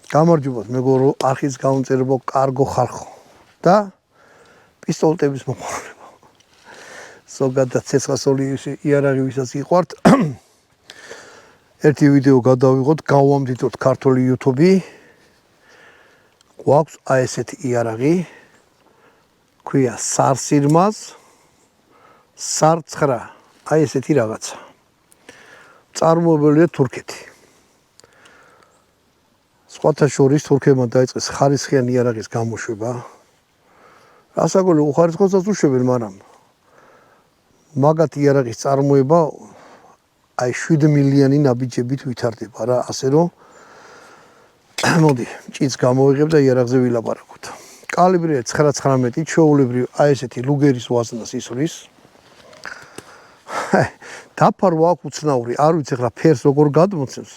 გამარჯობათ, მეგობრებო, არხის გაუნწერებო, კარგო ხალხო და პისტოლეტების მოყვარულებო. ზოგადად ცეცხლსოლი იარაღი ვისაც იყვართ. ერთი ვიდეო გადავიღოთ, გავამდიდროთ ქართული YouTube-ი. გვაქვს აი ესეთი იარაღი. ქვია სარსირმაზ, სარცხრა, აი ესეთი რაღაცა. წარმოებულია თურქეთი. სხვათა შორის თურქებმა დაიწყეს ხარისხიანი იარაღის გამოშვება. რასაკვირველია, უხარისხოსაც უშვებენ, მაგრამ მაგათ იარაღის წარმოება აი 7 მილიონი ნაბიჯებით ვითარდება რა, ასე რომ მოდი, ჭიც გამოვიღებ და იარაღზე ვილაპარაკოთ. კალიბრია 9-19, ჩვეულებრივ აი ესეთი ლუგერის ვაზნას ისვრის. დაფარვა აქვს უცნაური, არ ვიცი ახლა ფერს როგორ გადმოცემს.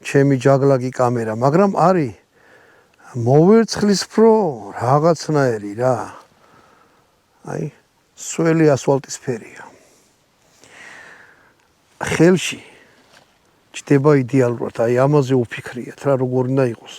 ჩემი ჯაგლაგი კამერა, მაგრამ არის მოვერცხლისფრო რაღაცნაირი რა. აი, სველი ასფალტის ფერია. ხელში ჩდება იდეალურად, აი ამაზე უფიქრიათ რა, როგორ უნდა იყოს.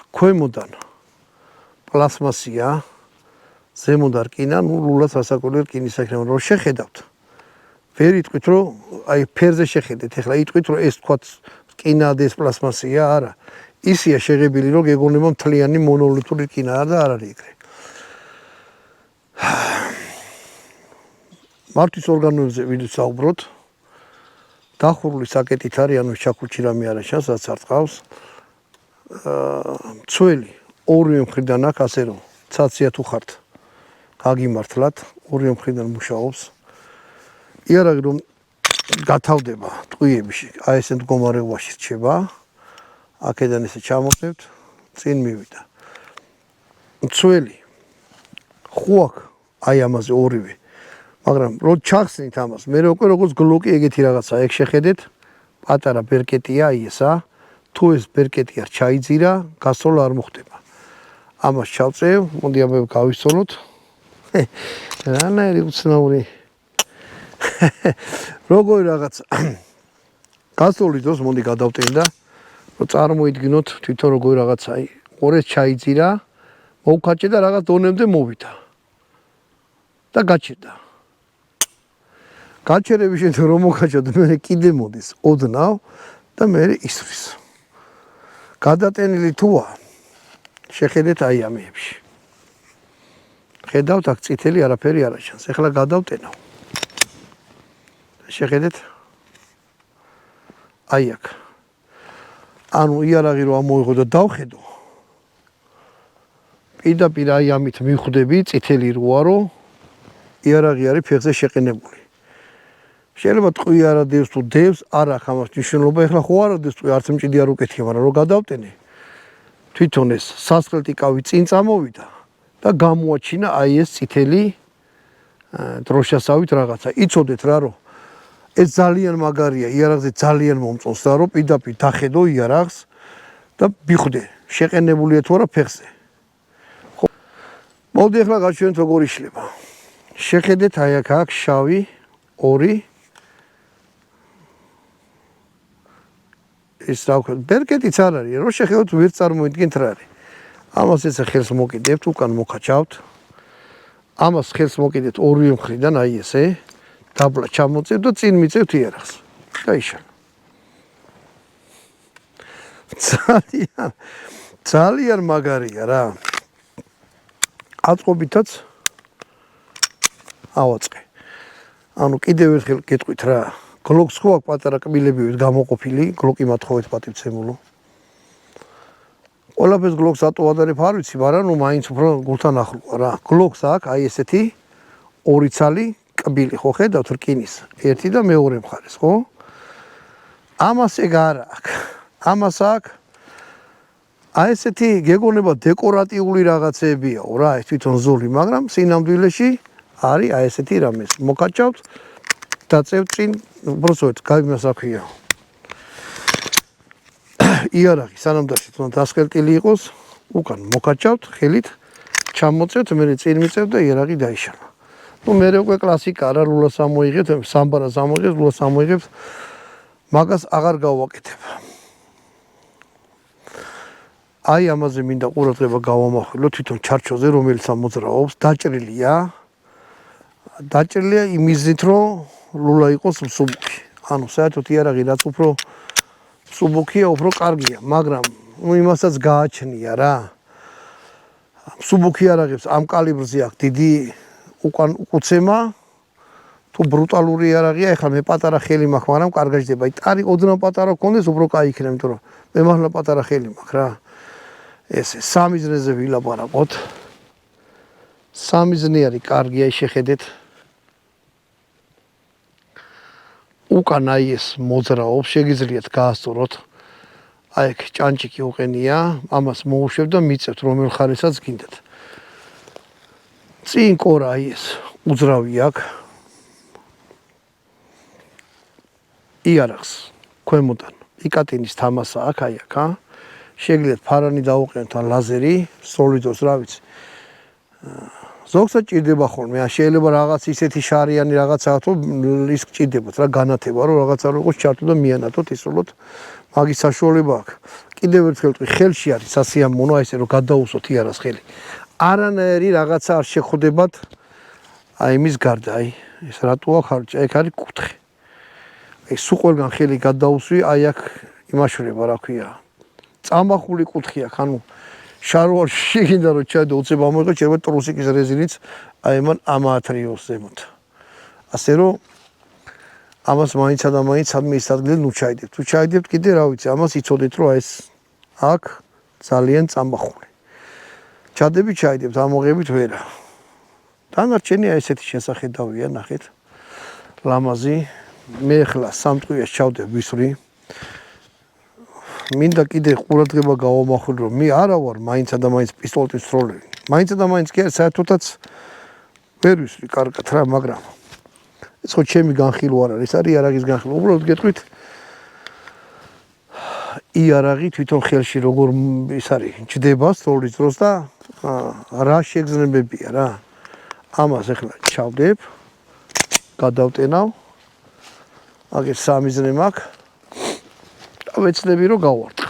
ქვემოდან პლასმასია, ზემოდან რკინა, ნუ ლულად სასაკოლერ რკინის საქმე, რომ შეხედავთ. ვერ იტყვით, რომ აი ფერზე შეხედეთ, ეხლა იტყვით, რომ ეს თქვა რკინა და ეს პლასმასია, არა. ისია შეღებილი, რომ გეგონება მთლიანი მონოლითური რკინაა და არ არის ეგრე. მართვის ორგანოებზე ვისაუბროთ. დახურული საკეტით არის, ანუ ჩაქუჩი რამე არა ჩანს, რაც არ წყავს. მცველი ორივე მხრიდან აქვს, ასე რომ ცაცია თუ ხართ, გაგიმართლათ, ორივე მხრიდან მუშაობს. იარაღი რომ გათავდება ტყვიებში, აი ესეთ მდგომარეობაში რჩება. აქედან ესე ჩამოწევთ, წინ მივიდა. მცველი ხუაქ აი ამაზე ორივე. მაგრამ რო ჩახსნით ამას, მე უკვე როგორც გლოკი ეგეთი რაღაცა, ეგ შეხედეთ, პატარა ბერკეტია აი ესა. თუ ეს ბერკეტი არ ჩაიძირა, გასწროლა არ მოხდება. ამას ჩავწევ, მოდი აბა გავისწოროთ. რანაირი უცნაური. როგორი რაღაცა. გასწროლის დროს მოდი გადავტენ და რომ წარმოიდგინოთ თვითონ როგორი რაღაცა. ორეს ჩაიძირა, მოვქაჭე და რაღაც დონემდე მოვიდა. და გაჩერდა. გაჩერების შემდგომ რომ მოვქაჭოთ, მე კიდე მოდის, ოდნავ და მე ისვრის. გადატენილი თუა შეხედეთ აი ამეებში. ხედავთ აქ წითელი არაფერი არ ჩანს. ეხლა გადავტენავ. შეხედეთ. აი აქ. ანუ იარაღი რომ ამოიღო და დავხედო. პირდაპირ აი ამით მივხვდები წითელი როა რომ იარაღი არის ფეხზე შეყენებული. შეიძლება ტყვი არ ადევს თუ დევს, არ აქვს ამას მნიშვნელობა. ეხლა ხო არ ადევს ტყვი, არც მჭიდი არ უკეთია, მაგრამ რომ გადავტენე. თვითონ ეს სასწრელტიკავი წინ წამოვიდა და გამოაჩინა აი ეს წითელი დროშასავით რაღაცა. იცოდეთ რა რომ ეს ძალიან მაგარია, იარაღზე ძალიან მომწონს და რომ პირდაპირ დახედო იარაღს და მიხვდე, შეყენებულია თუ არა ფეხზე. ხო. მოდი ახლა გაჩვენოთ როგორ იშლება. შეხედეთ აი აქ აქვს შავი ორი ეს რა ვქო, ბერკეტიც არ არის, რომ შეხედოთ ვერ წარმოიდგენთ რა არის. ამას ესე ხელს მოკიდებთ, უკან მოკაჭავთ. ამას ხელს მოკიდეთ ორივე მხრიდან, აი ესე. დაბლა ჩამოწევთ და წინ მიწევთ იარაღს. გაიშალა. ძალიან მაგარია რა. აწყობითაც ავაწყე. ანუ კიდევ ერთხელ გეტყვით რა. გლოკს ხო აქვს პატარა კბილებივით გამოყოფილი, გლოკი მათხოვეთ პატივცემულო. ყველაფერს გლოკს ატოვადარებ არ ვიცი, მაგრამ ნუ მაინც უფრო გულთან ახლოა რა. გლოკს აქვს აი ესეთი ორი ცალი კბილი, ხო ხედავთ რკინის, ერთი და მეორე მხარეს, ხო? ამას ეგ არ აქვს. ამას აქვს აი ესეთი გეგონება დეკორატიული რაღაცეებიაო რა, ეს თვითონ ზოლი, მაგრამ სინამდვილეში არის აი ესეთი რამე. მოკაჭავთ დაწევთ წინ, უბრალოდ გამას აქვია. იარაღი სანამ თვითონ დასკელტილი იყოს, უკან მოკაჭავთ, ხელით ჩამოწევთ, მე წინ მიწევთ და იარაღი დაიშალა. ნუ მე უკვე კლასიკა რა, ლულას ამოიღებთ, სამბარას ამოიღებთ, ლულას ამოიღებთ. მაგას აღარ გავაკეთებ. აი ამაზე მინდა ყურადღება გავამახვილო თვითონ ჩარჩოზე, რომელიც ამოძრაობს, დაჭრილია იმიზით, რომ ლულა იყოს მსუბუქი. ანუ საერთოდ იარაღი რაც უფრო მსუბუქია, უფრო კარგია, მაგრამ იმასაც გააჩნია რა. მსუბუქი იარაღებს ამ კალიბრზე აქვს დიდი უკან უკუცემა, თუ ბრუტალური იარაღია, ეხლა მე პატარა ხელი მაქვს, მაგრამ კარგაჯდება. აი ტარი ოდნავ პატარა გქონდეს, უფრო კაი იქნება, იმიტომ რომ მე მართლა პატარა ხელი მაქვს რა. ესე სამი ზნეზე ვილაპარაკოთ. სამი ზნე არის კარგია, შეხედეთ. უკან აი ეს მოძრაობს, შეგიძლიათ გაასწოროთ. აი ეგ ჭანჭიკი უყენია, ამას მოუშვებთ და მიწევთ რომელ ხარესაც გინდათ. წინ კორა აი ეს უძრავი აქვს. იარაღს ქვემოდან იკატინის თამასა აქვს აი აქ, შეგიძლიათ ფარანი დაუყენოთ ან ლაზერი, სოლიდოს რა ვიცი. ზოგსაც ჭირდება ხოლმე, შეიძლება რაღაც ისეთი შარიანი რაღაცაა თუ ის გჭირდებათ რა განათება, რომ რაღაცა რო იყოს ჩართო და მიანათოთ ისროლოთ. მაგის საშუალება აქვს. კიდევ ერთხელ ვთქვი, ხელში არის სასიამოვნო, აი ესე რომ გადაუსვოთ იარაღს ხელი. არანაირი რაღაცა არ შეხვდებათ აი იმის გარდა, აი ეს რატო აქვს ხარჯი, აი არის კუთხე. აი სულ ყველგან ხელი გადაუსვი, აი აქ იმაშვრება, რა ქვია. წამახული კუთხე აქვს, ანუ შარვარ შეგინდა რომ ჩაიდო უცებ ამოიღო, შეიძლება ტრუსიკის რეზინიც აი მან ამაათრიოს ზემოთ. ასე რომ ამას მაინცა და მაინც სადმე ის ადგილზე ნუ ჩაიდებთ. თუ ჩაიდებთ კიდე რა ვიცი, ამას იცოდეთ რომ აი ეს აქ ძალიან წამახული. ჩადები ჩაიდებთ, ამოღებით ვერა. დანარჩენი აი ესეთი შესახედავია, ნახეთ. ლამაზი. მე ახლა სამტყუიას ჩავდებ ვისვრი. მინდა კიდე ყურადღება გავამახვილო, რომ მე არა ვარ მაინცა და მაინც პისტოლეტის სროლელი. მაინცა და მაინც კი საერთოდაც ვერ ვისვრი კარგად რა, მაგრამ ეს ხო ჩემი განხილვა არ არის, არის იარაღის განხილვა. უბრალოდ გეტყვით იარაღი თვითონ ხელში როგორ ის არის, ჯდება სროლის დროს და რა შეგრძნებებია რა. ამას ახლა ჩავდებ, გადავტენავ. აგერ სამი ზნე მაქვს. და ვეცდები რომ გავვარტყა.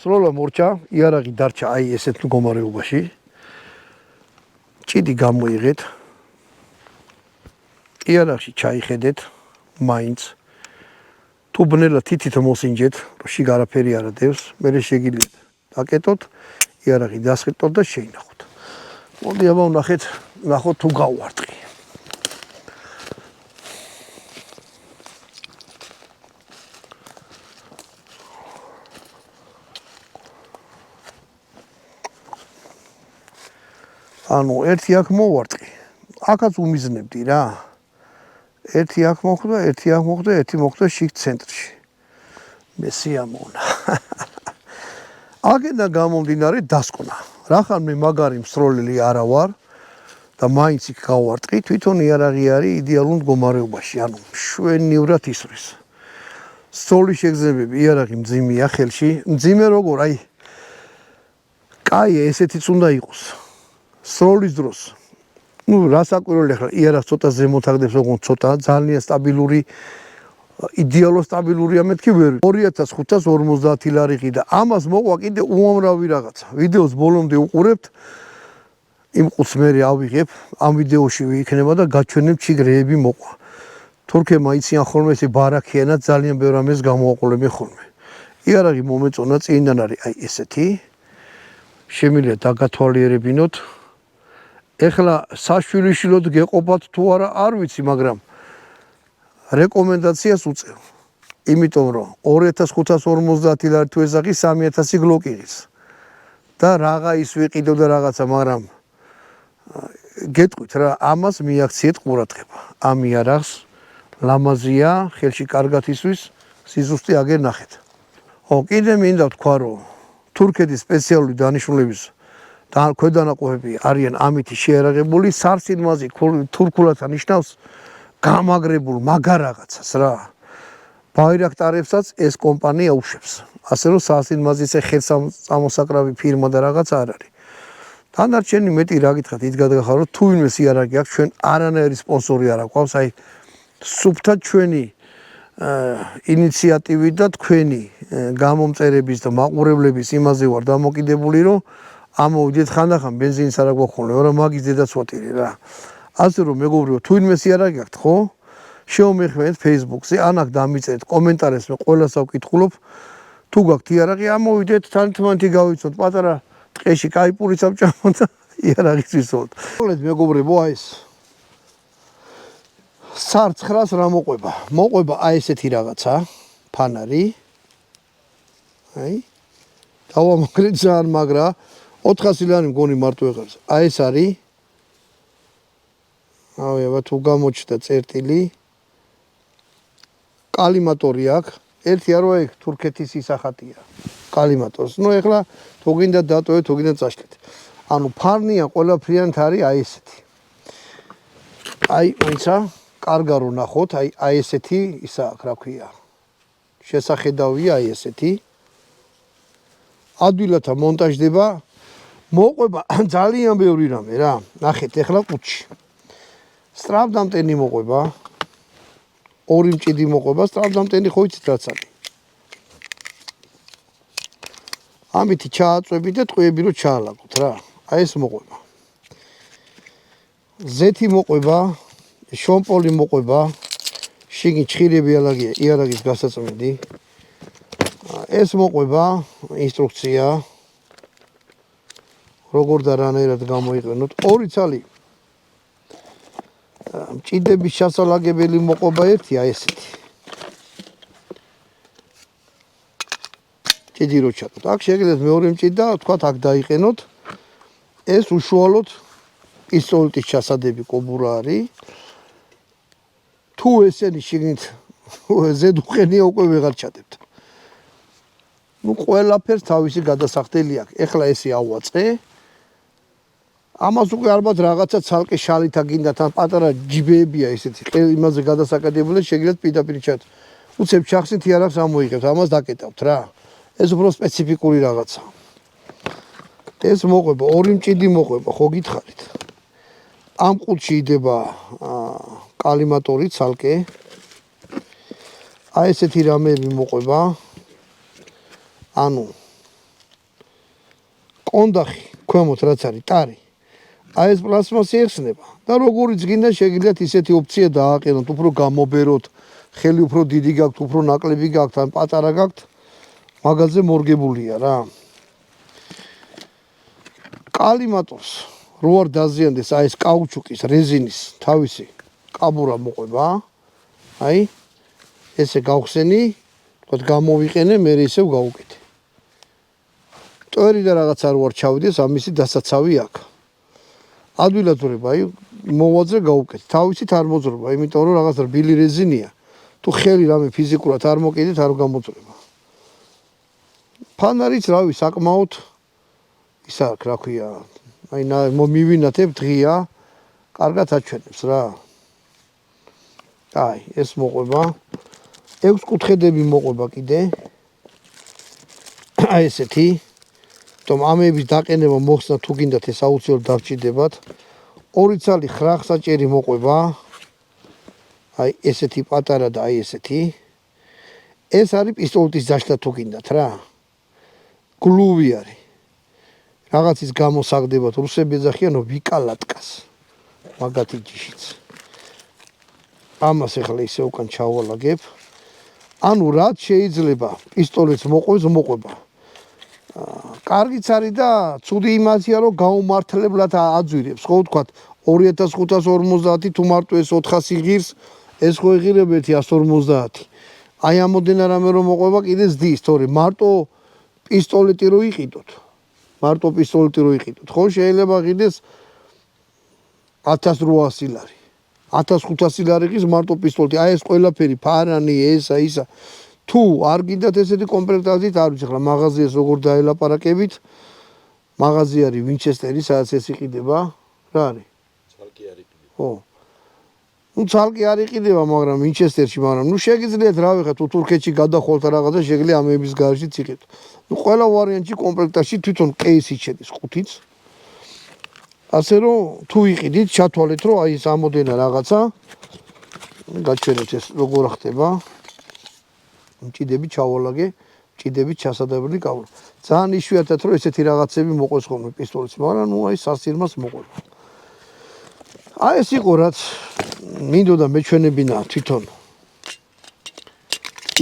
სროლა მორჩა, იარაღი დარჩა აი ესეთ მდგომარეობაში. ჭიდი გამოიღეთ. იარაღში ჩაიხედეთ, მაინც. თუ ბნელა თითით მოსინჯეთ, რომ შიგ არაფერი არ ადევს, მერე შეგიძლიათ დაკეტოთ, იარაღი დასხირტოთ და შეინახოთ. მოდი აბა ვნახეთ, ნახოთ თუ გავვარტყი. ანუ ერთი აქ მოვარტყი. აქაც უმიზნებდი რა. ერთი აქ მოხვდა, ერთი აქ მოხვდა, ერთი მოხვდა შიგ ცენტრში. მე სიამოვნა. აქედან გამომდინარე დასკვნა. რახან მე მაგარი მსროლელი არა ვარ და მაინც იქ გავვარტყი, თვითონ იარაღი არის იდეალურ მდგომარეობაში, ანუ მშვენივრად ისვრის. სროლის შეგრძნებები იარაღი მძიმეა ხელში. მძიმე როგორ, აი კაი ესეთიც უნდა იყოს. სროლის დროს ну, რას აკვირველი ახლა იარაღს ცოტა ზემოთ აგდებს, ოღონდ ცოტა ძალიან სტაბილური, იდეალურად სტაბილურია მეთქი ვერ. 2550 ლარი და ამას მოყვა კიდე უამრავი რაღაცა. ვიდეოს ბოლომდე უყურებთ, იმ ყუთს მე ავიღებ, ამ ვიდეოში ვიქნება და გაჩვენებ ჩიგრეები მოყვა. თურქებმა იციან ხოლმე ესე ბარაქიანად ძალიან ბევრ ამას გამოაყოლებენ ხოლმე. იარაღი მომეწონა წინიდან არის აი ესეთი. შემიძლია დაგათვალიერებინოთ. ეხლა საშვილიშვილოდ გეყოფათ თუ არა არ ვიცი, მაგრამ რეკომენდაციას უწევ. იმიტომ რომ 2550 ლარი თუ ეძახი 3000 გლოკიღის. და რაღა ის ვიყიდო და რაღაცა, მაგრამ გეტყვით რა, ამას მიაქციეთ ყურადღება. ამ იარაღს ლამაზია, ხელში კარგად ისვის, სიზუსტე აგერ ნახეთ. ხო, კიდე მინდა ვთქვა, რომ თურქეთის სპეციალური დანიშნულების და ქვედანაყოფები არიან ამით შეერაღებული, სარსილმაზი თურქულად ნიშნავს გამაგრებულ მაგარ რაღაცას რა. ბაირაქტარებსაც ეს კომპანია უშვებს. ასე რომ სასილმაზის ხელსამოსაკრავი ფირმა და რაღაც არ არის. დანარჩენი მეტი რა გითხრათ, ის გადაგახარო თუ ვინმეს იარაღი აქვს, ჩვენ არანაირი სპონსორი არ აქვს, აი სუფთა ჩვენი ინიციატივით და თქვენი გამომწერების და მაყურებლების იმაზე ვარ დამოკიდებული, რომ ამოვიდეთ ხანდახან ბენზინის არ გვაქვს, რა მაგის დედაცვატირი რა. ასე რომ მეგობრებო, თუ ვინმეს იარაღი აქვს, ხო? შეომეხმეთ Facebook-ზე, ან აქ დამიწერეთ კომენტარებს, მე ყველას ავკითხულობ. თუ გაქვთ იარაღი, ამოვიდეთ, თანთმანთი გავიცოთ, პატარა ტყეში კაი პურიც ავჭამოთ და იარაღიც ვისვოთ. მოგლეთ მეგობრებო, აი ეს სარცხრას რა მოყვება? მოყვება აი ესეთი რაღაცა, ფანარი. აი. დავამაგრეთ ძალიან მაგრა, 400 ლარი მგონი მარტო ეღებს. აი ეს არის. ავი, აბა თუ გამოჩნდა წერტილი. კალიმატორი აქვს. ერთი არო ეგ თურქეთის ისახატია. კალიმატორს. ნუ ეხლა თუ გინდა დატოვეთ, თუ გინდა წაშლეთ. ანუ ფარნია ყველაფრიანთ არის აი ესეთი. აი, ვინცა კარგა რო ნახოთ, აი ესეთი ისა აქვს, რა ქვია. შესახედავია აი ესეთი. ადვილათა მონტაჟდება. მოყვება ძალიან ბევრი რამე რა. ნახეთ ეხლა ყუთში. სტრაპდამტენი მოყვება. ორი მჭიდი მოყვება, სტრაპდამტენი ხო იცით რაც არის. ამით ჩააწვევით და ტყვიები რო ჩაალაგოთ რა. აი ეს მოყვება. ზეთი მოყვება, შომპოლი მოყვება, შიგნით ჩხირები იარაღის გასაწმენდი. ეს მოყვება ინსტრუქცია. როგორ და რანაირად გამოიყენოთ. ორი ცალი მჭიდების შესალაგებელი მოყვება ერთი აი ესეთი. ჭიდი რო ჩაკოთ. აქ შეგიძლიათ მეორე მჭიდი და თქვათ აქ დაიყენოთ. ეს უშუალოდ პისტოლეტის ჩასადები კობურა არის. თუ ესენი შიგნით ზედუყენია უკვე ვეღარ ჩადებთ. ნუ ყველაფერს თავისი გადასახდელი აქვს. ეხლა ესე ავაწყე. ამას უკვე ალბათ რაღაცა ცალკე შალითა გინდათ ან პატარა ჯიბეებია ესეთი იმაზე გადასაკეთებული შეგიძლიათ პირდაპირ ჩათ. უცებ ჩახსნით იარაღს ამოიღებთ, ამას დაკეტავთ რა. ეს უფრო სპეციფიკური რაღაცა. ეს მოყვება, ორი მჭიდი მოყვება, ხო გითხარით. ამ ყუთში იდება კალიმატორი ცალკე. აი ესეთი რამეები მოყვება. ანუ კონდახი, ქვემოთ რაც არის, ტარი. აი ეს პლასმასი ეხსნება და როგორიც გინდა შეგიძლიათ ისეთი ოფცია დააყენოთ, უფრო გამობეროთ, ხელი უფრო დიდი გაქვთ, უფრო ნაკლები გაქვთ, ან პატარა გაქვთ, მაგაზე მორგებულია რა. კალიმატორს რო არ დაზიანდეს, აი ეს კაუჩუკის, რეზინის თავისი კაბურა მოყვება. აი ესე გავხსენი, თქვათ გამოვიყენე, მე ისევ გავუკეთე. ტვერი და რაღაცა რო არ ჩავიდეს, ამისი დასაცავი აქვს. ადვილად ვრება, აი მოვაძრე გავუკეთე. თავისით არ მოძრება, იმიტომ რომ რაღაც რბილი რეზინია. თუ ხელი რამე ფიზიკურად არ მოკიდეთ, არ გამოძრება. ფანარიც რავი, საკმაოდ ის აქვს, რა ქვია, აი მივინათებ დღია, კარგად აჩვენებს რა. აი, ეს მოყვება. 6 კუთხედები მოყვება კიდე. აი ესეთი. თუმ ამების დაყენება მოხსნა თუ გინდათ ეს აუცილებლად დავჭირდებათ. ორი ცალი ხრახსაჭერი მოყვება. აი ესეთი პატარა და აი ესეთი. ეს არის პისტოლეტის დაშლა თუ გინდათ რა. გლუვი არის. რაღაცის გამოსაგდებათ რუსები ეძახიანო ვიკალატკას. მაგათი ჯიშიც. ამას ახლა ისე უკან ჩავალაგებ. ანუ რაც შეიძლება პისტოლეტს მოყვება. კარგიც არის და ცუდი იმაზია რომ გაუმართლებლად აძვირებს, ხო ვთქვათ 2550 თუ მარტო ეს 400 იღირს, ეს ხო იღირებ 150. აი ამოდენა რამე რომ მოყვება კიდე ზდის, თორე მარტო პისტოლეტი რო იყიდოთ. ხო შეიძლება ღირდეს 1800 ლარი. 1500 ლარი ღირს მარტო პისტოლეტი. აი ეს ყველაფერი ფარანი, ესა, ისა. თუ არ გინდათ ესეთი კომპლექტაციით, არ ვიცი, ახლა მაღაზიას როგორ დაელაპარაკებით. მაღაზია არის ვინჩესტერი, სადაც ეს იყიდება. რა არის? ცალკე არის. ხო. ნუ ცალკე არ იყიდება, მაგრამ ვინჩესტერში, მაგრამ ნუ შეგიძლიათ რა ვიღეთ, თუ თურქეთში გადახოლთ რაღაცა შეგიძლია ამების გარშიც იყიდოთ. ნუ ყველა ვარიანტში კომპლექტაში თვითონ კეისი შედის 5-იც. ასე რომ თუ იყიდით, ჩათვალეთ რომ აი ეს ამოდენა რაღაცა გაჩვენეთ ეს როგორ ხდება. მჭიდები ჩავალაგე, მჭიდები ჩასადაბლი გავლა. ძალიან იშვიათად რომ ესეთი რაღაცები მოყვეს ხოლმე პისტოლიც, მაგრამ ნუ აი სასირმას მოყვება. აი ეს იყო რაც მინდოდა მეჩვენებინა თვითონ.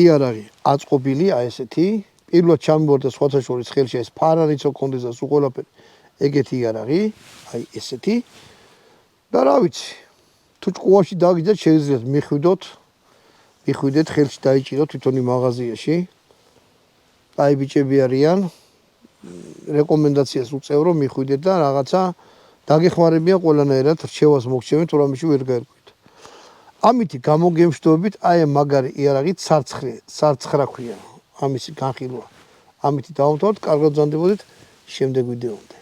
იარაღი აწყობილი აი ესეთი. პირველად ჩამოვარდა სხვათა შორის ხელში ეს ფარარიცო კონდეს და სულ ყველაფერი ეგეთი იარაღი, აი ესეთი. და რა ვიცი, თუ ჭკუაში დაგიძათ შეგიძლიათ მიხვიდეთ ხელში დაიჭიროთ თვითონი მაღაზიაში. აი ბიჭები არიან. რეკომენდაციას უწევ რომ მიხვიდეთ და რაღაცა დაგეხმარებიან ყველანაირად რჩევას მოგჩევენ თუ რამეში ვერ გაერკვით. ამითი გამოგემშვიდობით აი მაგარი იარაღი სარცხრა ქვია. ამისი განხილვა. ამითი დავამთავროთ, კარგად ბრძანდებოდეთ შემდეგ ვიდეომდე.